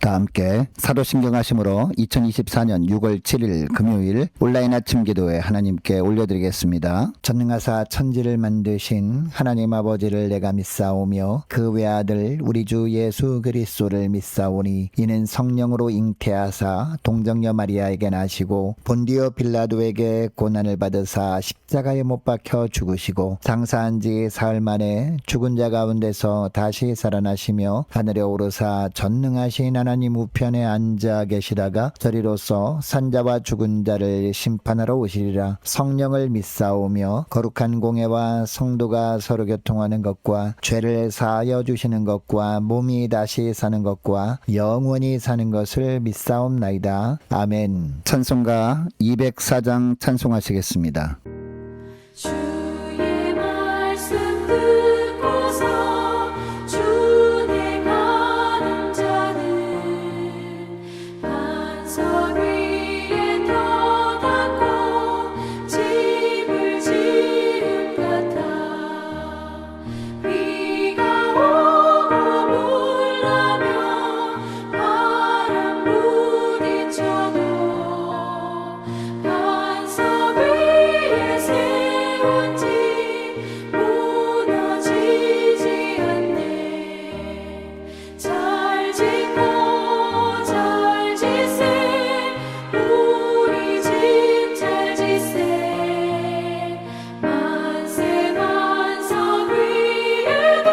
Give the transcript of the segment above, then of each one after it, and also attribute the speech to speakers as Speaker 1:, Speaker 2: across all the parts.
Speaker 1: 다 함께 사도신경하심으로 2024년 6월 7일 금요일 온라인 아침 기도에 하나님께 올려드리겠습니다. 전능하사 천지를 만드신 하나님 아버지를 내가 믿사오며 그 외아들 우리 주 예수 그리스도를 믿사오니 이는 성령으로 잉태하사 동정녀 마리아에게 나시고 본디오 빌라도에게 고난을 받으사 십자가에 못 박혀 죽으시고 장사한 지 사흘 만에 죽은 자 가운데서 다시 살아나시며 하늘에 오르사 전능하신 하나님 우편에 앉아 계시다가 저리로서 산자와 죽은 자를 심판하러 오시리라. 성령을 믿사오며 거룩한 공예와 성도가 서로 교통하는 것과 죄를 사하여 주시는 것과 몸이 다시 사는 것과 영원히 사는 것을 믿사옵나이다. 아멘. 찬송가 204장 찬송하시겠습니다.
Speaker 2: 주의 말씀 듣고서 주님 가는 자는 반석 위에 터닫고 집을 지은 같아. 비가 오고 물나며 바람 부딪혀도 반석 위에 세운 집 무너지지 않네. 잘 짓고 잘 짓세 우리 집 잘 짓세. 만세 반석 위에도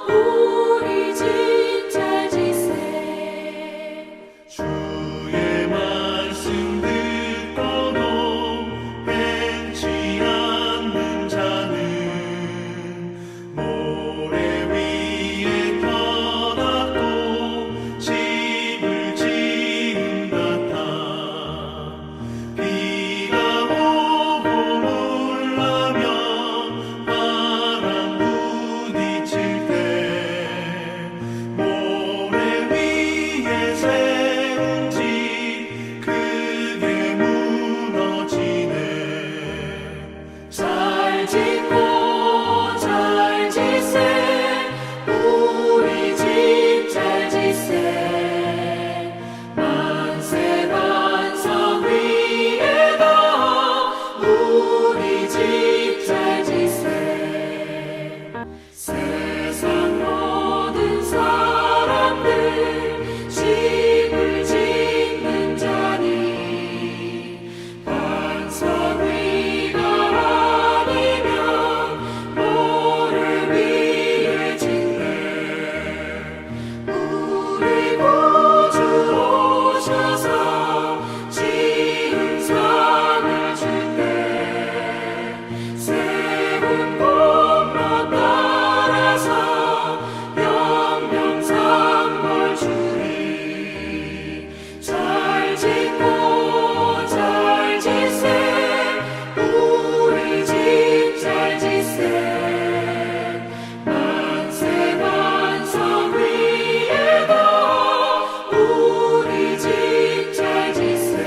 Speaker 2: 우리 집 잘 짓세.
Speaker 3: 주의 말씀 듣고도 행치 않는 자는 모래 위에 터닫고 집을 지은 같아. 비가 오고 물나며 바람 부딪힐 때 모래 위에 세운 집 크게 무너지네.
Speaker 2: 잘 짓고 잘 짓세 우리 집 잘 짓세. 만세 반석 위에도 우리 집 잘 짓세. 세상 모든 사람들 집을 짓는 자니 반석 위가 아니면 모래 위에 짓네. 우리 구주 오셔서 지은 상을 줄때 세운 공로 따라서 영영상벌 주리. 잘 짓고 잘 짓세 우리 집 잘 짓세. 만세 반석 위에도 우리 집 잘 짓세.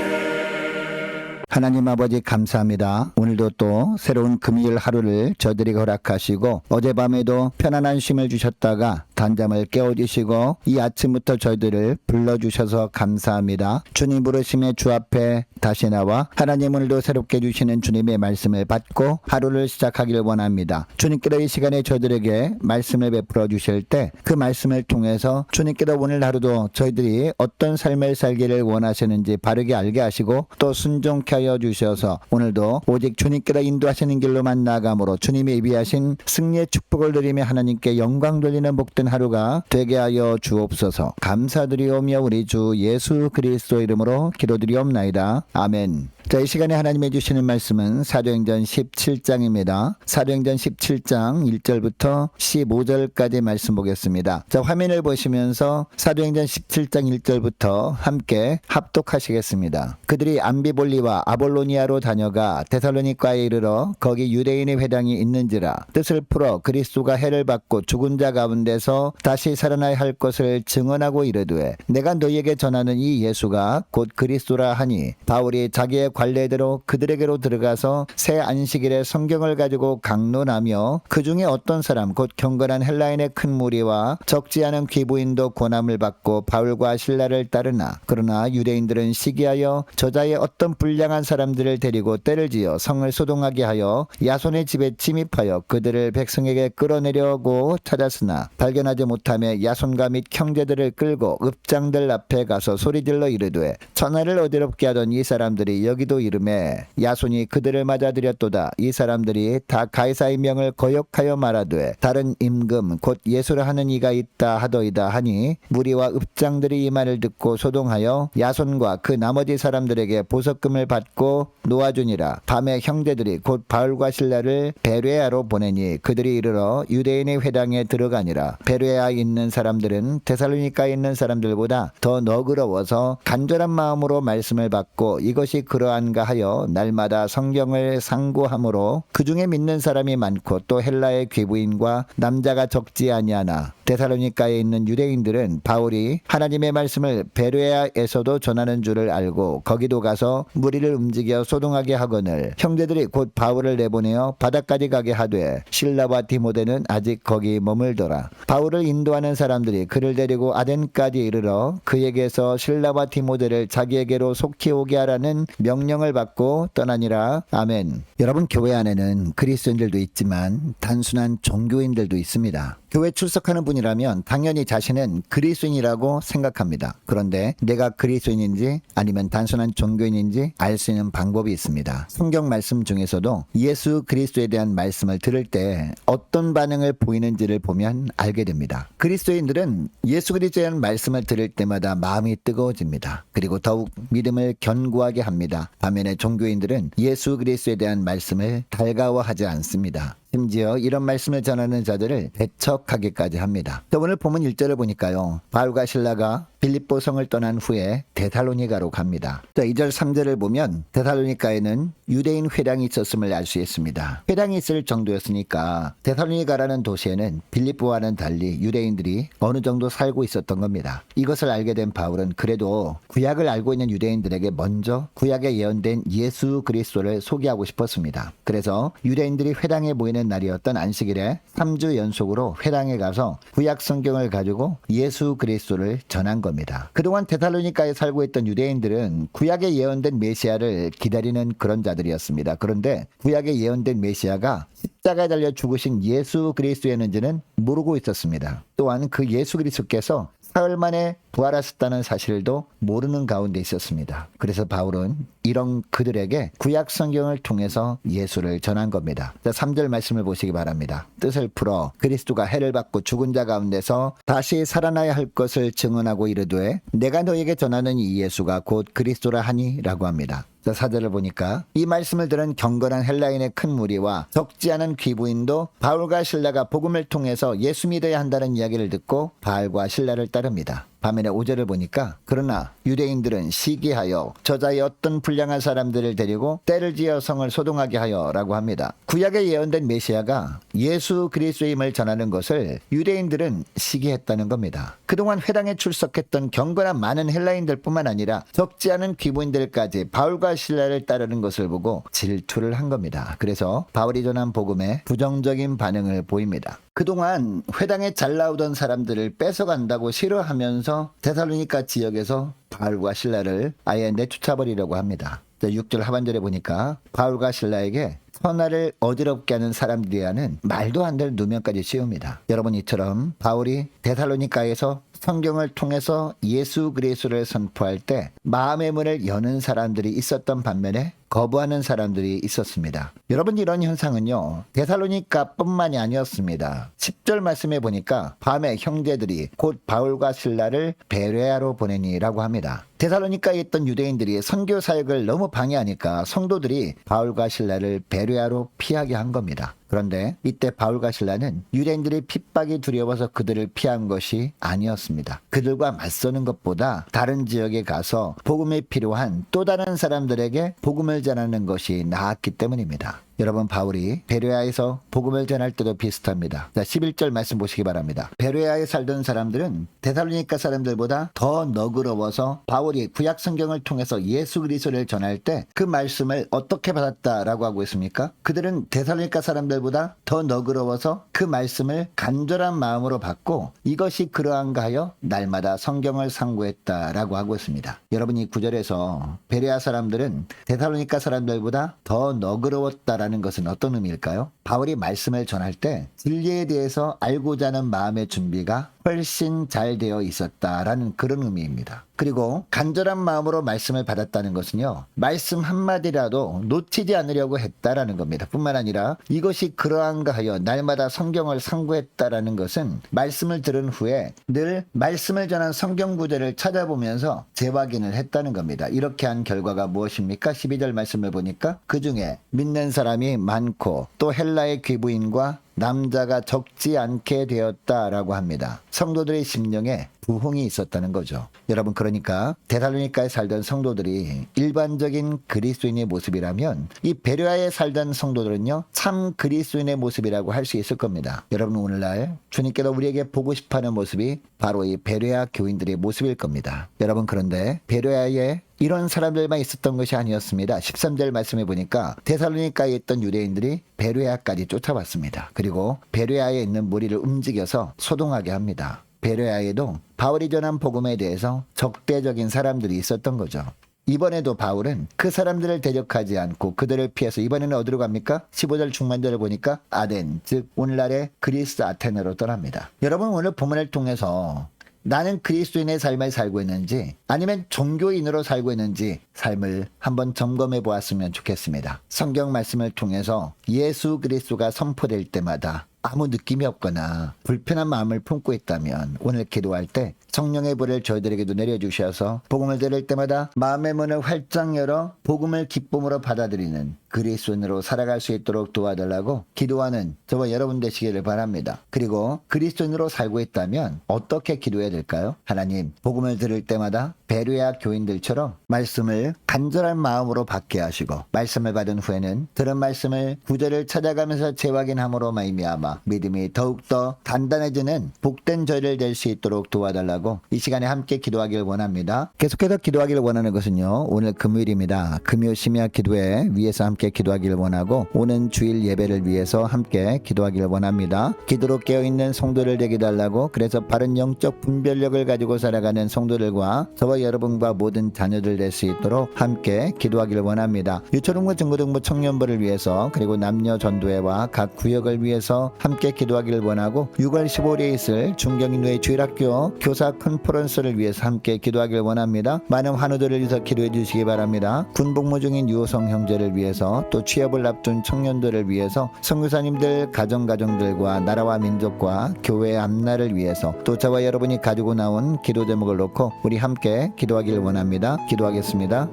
Speaker 1: 하나님 아버지 감사합니다. 오늘도 또 새로운 금요일 하루를 저들이 허락하시고 어젯밤에도 편안한 쉼을 주셨다가 단잠을 깨워주시고 이 아침부터 저희들을 불러주셔서 감사합니다. 주님 부르심에 주 앞에 다시 나와 하나님 오늘도 새롭게 주시는 주님의 말씀을 받고 하루를 시작하기를 원합니다. 주님께로 이 시간에 저희들에게 말씀을 베풀어 주실 때 그 말씀을 통해서 주님께로 오늘 하루도 저희들이 어떤 삶을 살기를 원하시는지 바르게 알게 하시고 또 순종케 하여 주셔서 오늘도 오직 주님께로 인도하시는 길로만 나아감으로 주님이 예비하신 승리의 축복을 누리며 하나님께 영광 돌리는 복된 하루가 되게 하여 주옵소서. 감사드리오며 우리 주 예수 그리스도 이름으로 기도드리옵나이다. 아멘. 자, 이 시간에 하나님이 주시는 말씀은 사도행전 17장입니다. 사도행전 17장 1절부터 15절까지 말씀 보겠습니다. 자, 화면을 보시면서 사도행전 17장 1절부터 함께 합독하시겠습니다. 그들이 암비볼리와 아볼로니아로 다녀가 데살로니가에 이르러 거기 유대인의 회당이 있는지라 뜻을 풀어 그리스도가 해를 받고 죽은 자 가운데서 다시 살아나야 할 것을 증언하고 이르되 내가 너희에게 전하는 이 예수가 곧 그리스도라 하니 바울이 자기의 관례대로 그들에게로 들어가서 새 안식일에 성경을 가지고 강론하며 그 중에 어떤 사람 곧 경건한 헬라인의 큰 무리와 적지 않은 귀부인도 고난을 받고 바울과 신라를 따르나 그러나 유대인들은 시기하여 저자의 어떤 불량한 사람들을 데리고 때를 지어 성을 소동하게 하여 야손의 집에 침입하여 그들을 백성에게 끌어내려고 찾았으나 발견하지 못하며 야손과 및 형제들을 끌고 읍장들 앞에 가서 소리질러 이르되 천하를 어지럽게 하던 이 사람들이 여기도 이르매 야손이 그들을 맞아들였도다. 이 사람들이 다 가이사의 명을 거역하여 말하되 다른 임금 곧 예수를 하는 이가 있다 하더이다 하니 무리와 읍장들이 이 말을 듣고 소동하여 야손과 그 나머지 사람들에게 보석금을 받고 놓아주니라. 밤에 형제들이 곧 바울과 신라를 베레아로 보내니 그들이 이르러 유대인의 회당에 들어가니라. 베레아에 있는 사람들은 데살로니가에 있는 사람들보다 더 너그러워서 간절한 마음으로 말씀을 받고 이것이 그러한가 하여 날마다 성경을 상고함으로 그 중에 믿는 사람이 많고 또 헬라의 귀부인과 남자가 적지 아니하나 데살로니가에 있는 유대인들은 바울이 하나님의 말씀을 베레아에서도 전하는 줄을 알고 거기도 가서 무리를 움직여 소동하게 하거늘 형제들이 곧 바울을 내보내어 바다까지 가게 하되 실라와 디모데는 아직 거기 머물더라. 바울을 인도하는 사람들이 그를 데리고 아덴까지 이르러 그에게서 실라와 디모데를 자기에게로 속히 오게 하라는 명령을 받고 떠나니라. 아멘. 여러분, 교회 안에는 그리스도인들도 있지만 단순한 종교인들도 있습니다. 교회 출석하는 분이라면 당연히 자신은 그리스도인이라고 생각합니다. 그런데 내가 그리스도인인지 아니면 단순한 종교인인지 알 수 있는 방법이 있습니다. 성경 말씀 중에서도 예수 그리스도에 대한 말씀을 들을 때 어떤 반응을 보이는지를 보면 알게 됩니다. 그리스도인들은 예수 그리스도에 대한 말씀을 들을 때마다 마음이 뜨거워집니다. 그리고 더욱 믿음을 견고하게 합니다. 반면에 종교인들은 예수 그리스도에 대한 말씀을 달가워하지 않습니다. 심지어 이런 말씀을 전하는 자들을 배척하기까지 합니다. 오늘 본문 1절을 보니까요. 바울과 신라가 빌립보 성을 떠난 후에 데살로니가로 갑니다. 2절 3절을 보면 데살로니가에는 유대인 회당이 있었음을 알 수 있습니다. 회당이 있을 정도였으니까 데살로니가라는 도시에는 빌립보와는 달리 유대인들이 어느 정도 살고 있었던 겁니다. 이것을 알게 된 바울은 그래도 구약을 알고 있는 유대인들에게 먼저 구약에 예언된 예수 그리스도를 소개하고 싶었습니다. 그래서 유대인들이 회당에 모이는 날이었던 안식일에 3주 연속으로 회당에 가서 구약 성경을 가지고 예수 그리스도를 전한 겁니다. 그동안 데살로니가에 살고 있던 유대인들은 구약에 예언된 메시아를 기다리는 그런 자들이었습니다. 그런데 구약에 예언된 메시아가 십자가에 달려 죽으신 예수 그리스도였는지는 모르고 있었습니다. 또한 그 예수 그리스도께서 사흘 만에 부활하셨다는 사실도 모르는 가운데 있었습니다. 그래서 바울은 이런 그들에게 구약 성경을 통해서 예수를 전한 겁니다. 3절 말씀을 보시기 바랍니다. 뜻을 풀어 그리스도가 해를 받고 죽은 자 가운데서 다시 살아나야 할 것을 증언하고 이르되 내가 너에게 전하는 이 예수가 곧 그리스도라 하니 라고 합니다. 4절을 보니까 이 말씀을 들은 경건한 헬라인의 큰 무리와 적지 않은 귀부인도 바울과 신라가 복음을 통해서 예수 믿어야 한다는 이야기를 듣고 바울과 신라를 따릅니다. 반면에 5절을 보니까 그러나 유대인들은 시기하여 저자의 어떤 불량한 사람들을 데리고 때를 지어 성을 소동하게 하여 라고 합니다. 구약에 예언된 메시아가 예수 그리스도임을 전하는 것을 유대인들은 시기했다는 겁니다. 그동안 회당에 출석했던 경건한 많은 헬라인들 뿐만 아니라 적지 않은 귀부인들까지 바울과 신라를 따르는 것을 보고 질투를 한 겁니다. 그래서 바울이 전한 복음에 부정적인 반응을 보입니다. 그동안 회당에 잘 나오던 사람들을 뺏어간다고 싫어하면서 데살로니가 지역에서 바울과 신라를 아예 내쫓아버리려고 합니다. 6절 하반절에 보니까 바울과 신라에게 천하를 어지럽게 하는 사람들이라는 말도 안 될 누명까지 씌웁니다. 여러분, 이처럼 바울이 데살로니가에서 성경을 통해서 예수 그리스도를 선포할 때 마음의 문을 여는 사람들이 있었던 반면에 거부하는 사람들이 있었습니다. 여러분, 이런 현상은요 데살로니가뿐만이 아니었습니다. 10절 말씀에 보니까 밤에 형제들이 곧 바울과 신라를 베레아로 보내니라고 합니다. 데살로니가에 있던 유대인들이 선교 사역을 너무 방해하니까 성도들이 바울과 신라를 베레아로 피하게 한 겁니다. 그런데 이때 바울과 실라는 유대인들의 핍박이 두려워서 그들을 피한 것이 아니었습니다. 그들과 맞서는 것보다 다른 지역에 가서 복음이 필요한 또 다른 사람들에게 복음을 전하는 것이 나았기 때문입니다. 여러분, 바울이 베레아에서 복음을 전할 때도 비슷합니다. 자, 11절 말씀 보시기 바랍니다. 베레아에 살던 사람들은 데살로니가 사람들보다 더 너그러워서 바울이 구약 성경을 통해서 예수 그리스도를 전할 때 그 말씀을 어떻게 받았다라고 하고 있습니까? 그들은 데살로니가 사람들보다 더 너그러워서 그 말씀을 간절한 마음으로 받고 이것이 그러한가 하여 날마다 성경을 상고했다라고 하고 있습니다. 여러분, 이 구절에서 베레아 사람들은 데살로니가 사람들보다 더 너그러웠다라는 것은 어떤 의미일까요? 바울이 말씀을 전할 때 진리에 대해서 알고자 하는 마음의 준비가 훨씬 잘 되어 있었다라는 그런 의미입니다. 그리고 간절한 마음으로 말씀을 받았다는 것은요, 말씀 한마디라도 놓치지 않으려고 했다라는 겁니다. 뿐만 아니라 이것이 그러한가 하여 날마다 성경을 상고했다라는 것은 말씀을 들은 후에 늘 말씀을 전한 성경 구절을 찾아보면서 재확인을 했다는 겁니다. 이렇게 한 결과가 무엇입니까? 12절 말씀을 보니까 그 중에 믿는 사람이 많고 또 헬라의 귀부인과 남자가 적지 않게 되었다라고 합니다. 성도들의 심령에 부흥이 있었다는 거죠. 여러분, 그러니까 데살로니가에 살던 성도들이 일반적인 그리스도인의 모습이라면 이 베레아에 살던 성도들은요, 참 그리스도인의 모습이라고 할 수 있을 겁니다. 여러분, 오늘날 주님께서 우리에게 보고 싶어하는 모습이 바로 이 베레아 교인들의 모습일 겁니다. 여러분, 그런데 베레아에 이런 사람들만 있었던 것이 아니었습니다. 13절 말씀해 보니까 데살로니가에 있던 유대인들이 베레아까지 쫓아왔습니다. 그리고 베레아에 있는 무리를 움직여서 소동하게 합니다. 베레아에도 바울이 전한 복음에 대해서 적대적인 사람들이 있었던 거죠. 이번에도 바울은 그 사람들을 대적하지 않고 그들을 피해서 이번에는 어디로 갑니까? 15절 중반절을 보니까 아덴, 즉 오늘날의 그리스 아테네로 떠납니다. 여러분, 오늘 본문을 통해서 나는 그리스도인의 삶을 살고 있는지 아니면 종교인으로 살고 있는지 삶을 한번 점검해 보았으면 좋겠습니다. 성경 말씀을 통해서 예수 그리스도가 선포될 때마다 아무 느낌이 없거나 불편한 마음을 품고 있다면 오늘 기도할 때 성령의 불을 저희들에게도 내려주셔서 복음을 들을 때마다 마음의 문을 활짝 열어 복음을 기쁨으로 받아들이는 그리스도인으로 살아갈 수 있도록 도와달라고 기도하는 저와 여러분 되시기를 바랍니다. 그리고 그리스도인으로 살고 있다면 어떻게 기도해야 될까요? 하나님, 복음을 들을 때마다 베레아 교인들처럼 말씀을 간절한 마음으로 받게 하시고 말씀을 받은 후에는 들은 말씀을 구절을 찾아가면서 재확인함으로 말미암아 믿음이 더욱더 단단해지는 복된 저희를 될 수 있도록 도와달라고 이 시간에 함께 기도하기를 원합니다. 계속해서 기도하기를 원하는 것은요, 오늘 금요일입니다. 금요 심야 기도회 위해서 함께 기도하기를 원하고 오는 주일 예배를 위해서 함께 기도하기를 원합니다. 기도로 깨어있는 성도를 되게 달라고, 그래서 바른 영적 분별력을 가지고 살아가는 성도들과 저와 여러분과 모든 자녀들 될 수 있도록 함께 기도하기를 원합니다. 유초등부 중고등부 청년부를 위해서, 그리고 남녀 전도회와 각 구역을 위해서 함께 기도하기를 원하고 6월 15일에 있을 중경인회 주일학교 교사 컨퍼런스를 위해서 함께 기도하기를 원합니다. 많은 환우들을 위해서 기도해 주시기 바랍니다. 군복무 중인 유호성 형제를 위해서, 또 취업을 앞둔 청년들을 위해서, 선교사님들 가정들과 나라와 민족과 교회의 앞날을 위해서, 또 저와 여러분이 가지고 나온 기도 제목을 놓고 우리 함께 기도하기를 원합니다. 기도하겠습니다.